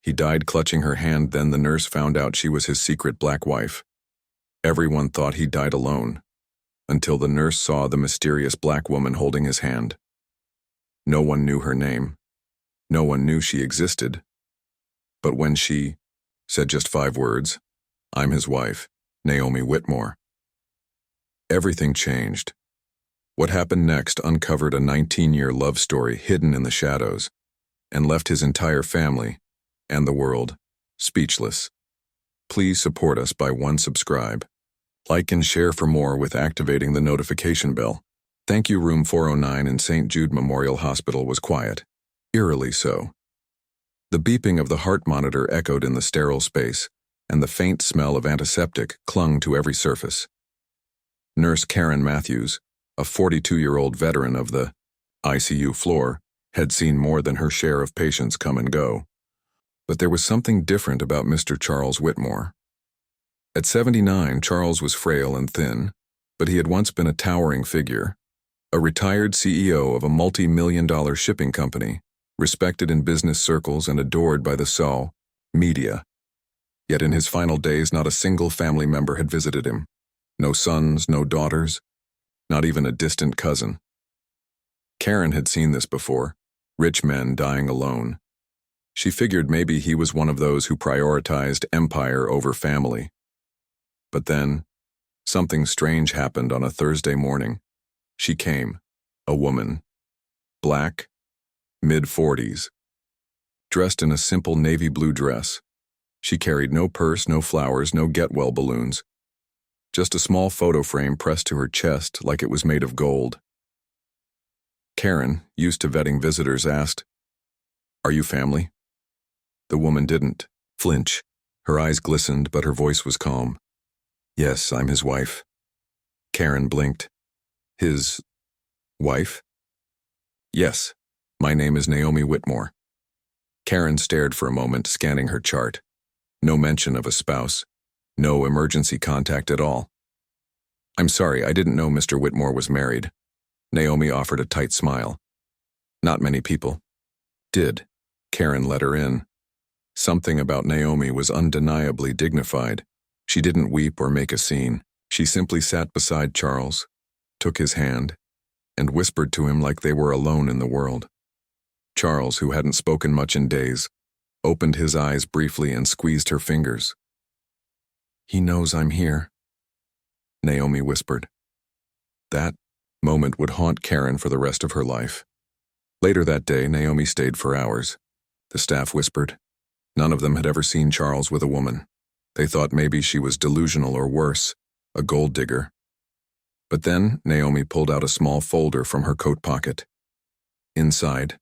He died clutching her hand, then the nurse found out she was his secret black wife. Everyone thought he died alone, until the nurse saw the mysterious black woman holding his hand. No one knew her name. No one knew she existed. But when she said just 5 words, "I'm his wife, Naomi Whitmore," everything changed. What happened next uncovered a 19-year love story hidden in the shadows and left his entire family and the world speechless. Please support us by subscribe. Like and share for more with activating the notification bell. Thank you. Room 409 in St. Jude Memorial Hospital was quiet, eerily so. The beeping of the heart monitor echoed in the sterile space, and the faint smell of antiseptic clung to every surface. Nurse Karen Matthews, a 42-year-old veteran of the ICU floor, had seen more than her share of patients come and go. But there was something different about Mr. Charles Whitmore. At 79, Charles was frail and thin, but he had once been a towering figure, a retired CEO of a multi-million-dollar shipping company, respected in business circles and adored by the media. Yet in his final days, not a single family member had visited him. No sons, no daughters, not even a distant cousin. Karen had seen this before, rich men dying alone. She figured maybe he was one of those who prioritized empire over family. But then, something strange happened on a Thursday morning. She came, a woman, black, mid-40s, dressed in a simple navy blue dress. She carried no purse, no flowers, no get-well balloons, just a small photo frame pressed to her chest like it was made of gold. Karen, used to vetting visitors, asked, "Are you family?" The woman didn't flinch. Her eyes glistened, but her voice was calm. "Yes, I'm his wife." Karen blinked. "His wife?" "Yes, my name is Naomi Whitmore." Karen stared for a moment, scanning her chart. No mention of a spouse. No emergency contact at all. "I'm sorry, I didn't know Mr. Whitmore was married." Naomi offered a tight smile. "Not many people did." Karen let her in. Something about Naomi was undeniably dignified. She didn't weep or make a scene. She simply sat beside Charles, took his hand, and whispered to him like they were alone in the world. Charles, who hadn't spoken much in days, opened his eyes briefly and squeezed her fingers. "He knows I'm here," Naomi whispered. That moment would haunt Karen for the rest of her life. Later that day, Naomi stayed for hours. The staff whispered. None of them had ever seen Charles with a woman. They thought maybe she was delusional or worse, a gold digger. But then Naomi pulled out a small folder from her coat pocket. Inside,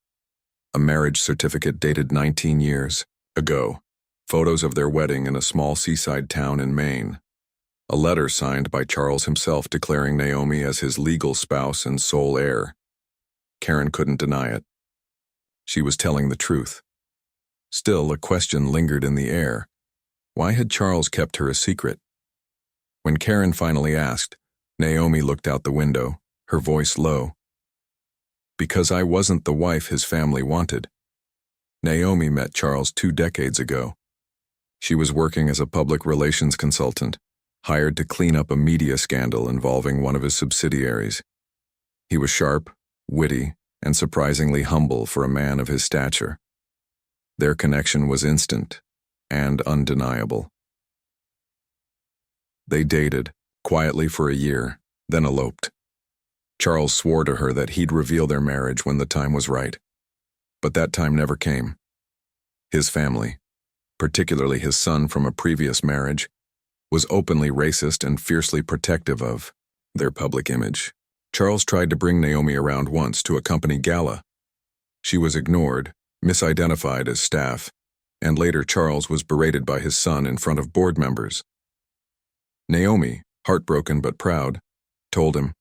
a marriage certificate dated 19 years ago, photos of their wedding in a small seaside town in Maine, a letter signed by Charles himself declaring Naomi as his legal spouse and sole heir. Karen couldn't deny it. She was telling the truth. Still, a question lingered in the air. Why had Charles kept her a secret? When Karen finally asked, Naomi looked out the window, her voice low. "Because I wasn't the wife his family wanted." Naomi met Charles 2 decades ago. She was working as a public relations consultant, hired to clean up a media scandal involving one of his subsidiaries. He was sharp, witty, and surprisingly humble for a man of his stature. Their connection was instant and undeniable. They dated, quietly for a year, then eloped. Charles swore to her that he'd reveal their marriage when the time was right. But that time never came. His family, particularly his son from a previous marriage, was openly racist and fiercely protective of their public image. Charles tried to bring Naomi around once to a company gala. She was ignored, misidentified as staff, and later Charles was berated by his son in front of board members. Naomi, heartbroken but proud, told him,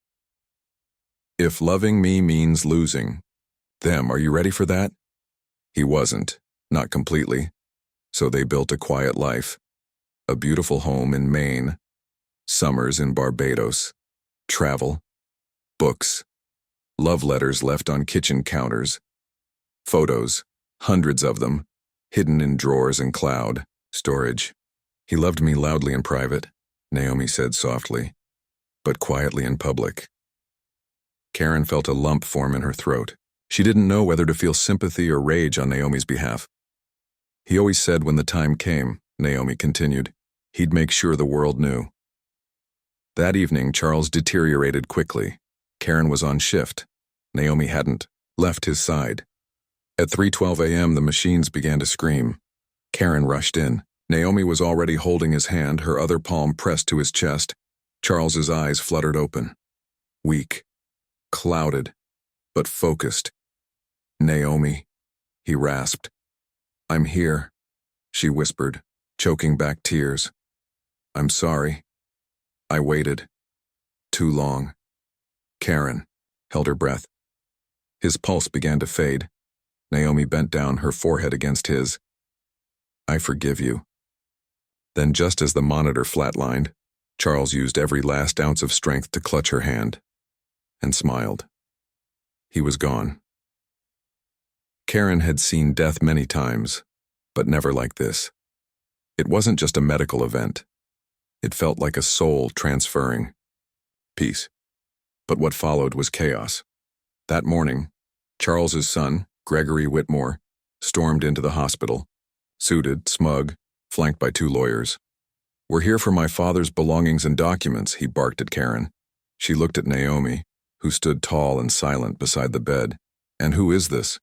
"If loving me means losing them, are you ready for that?" He wasn't, not completely, so they built a quiet life, a beautiful home in Maine, summers in Barbados, travel, books, love letters left on kitchen counters, photos, hundreds of them, hidden in drawers and cloud storage. He loved me loudly in private, Naomi said softly, but quietly in public. Karen felt a lump form in her throat. She didn't know whether to feel sympathy or rage on Naomi's behalf. He always said when the time came, Naomi continued, he'd make sure the world knew. That evening, Charles deteriorated quickly. Karen was on shift. Naomi hadn't left his side. At 3:12 a.m., the machines began to scream. Karen rushed in. Naomi was already holding his hand, her other palm pressed to his chest. Charles's eyes fluttered open. Weak, clouded, but focused. Naomi, he rasped. I'm here, she whispered, choking back tears. I'm sorry. I waited. Too long. Karen held her breath. His pulse began to fade. Naomi bent down, her forehead against his. I forgive you. Then, just as the monitor flatlined, Charles used every last ounce of strength to clutch her hand, and smiled. He was gone. Karen had seen death many times, but never like this. It wasn't just a medical event. It felt like a soul transferring. Peace. But what followed was chaos. That morning, Charles's son, Gregory Whitmore, stormed into the hospital, suited, smug, flanked by 2 lawyers. We're here for my father's belongings and documents, he barked at Karen. She looked at Naomi, who stood tall and silent beside the bed. And who is this?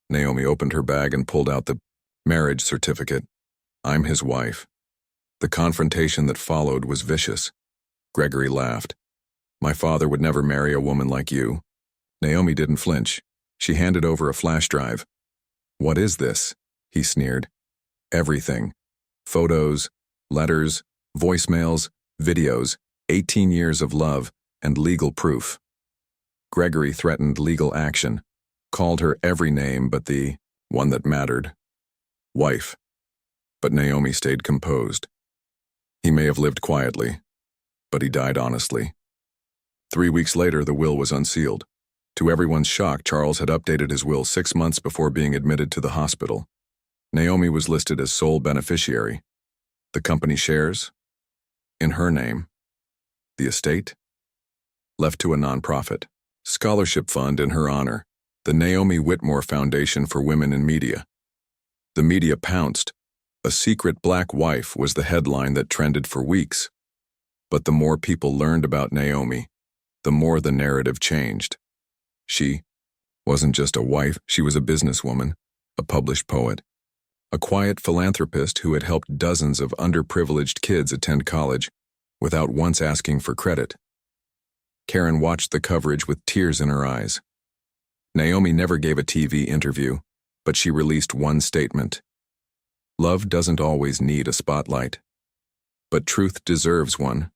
Naomi opened her bag and pulled out the marriage certificate. I'm his wife. The confrontation that followed was vicious. Gregory laughed. My father would never marry a woman like you. Naomi didn't flinch. She handed over a flash drive. What is this? He sneered. Everything. Photos, letters, voicemails, videos, 18 years of love, and legal proof. Gregory threatened legal action, called her every name but the one that mattered. Wife. But Naomi stayed composed. He may have lived quietly, but he died honestly. 3 weeks later, the will was unsealed. To everyone's shock, Charles had updated his will 6 months before being admitted to the hospital. Naomi was listed as sole beneficiary. The company shares? In her name. The estate? Left to a nonprofit. Scholarship fund in her honor. The Naomi Whitmore Foundation for Women in Media. The media pounced. A secret black wife was the headline that trended for weeks. But the more people learned about Naomi, the more the narrative changed. She wasn't just a wife, she was a businesswoman, a published poet, a quiet philanthropist who had helped dozens of underprivileged kids attend college without once asking for credit. Karen watched the coverage with tears in her eyes. Naomi never gave a TV interview, but she released one statement. Love doesn't always need a spotlight, but truth deserves one.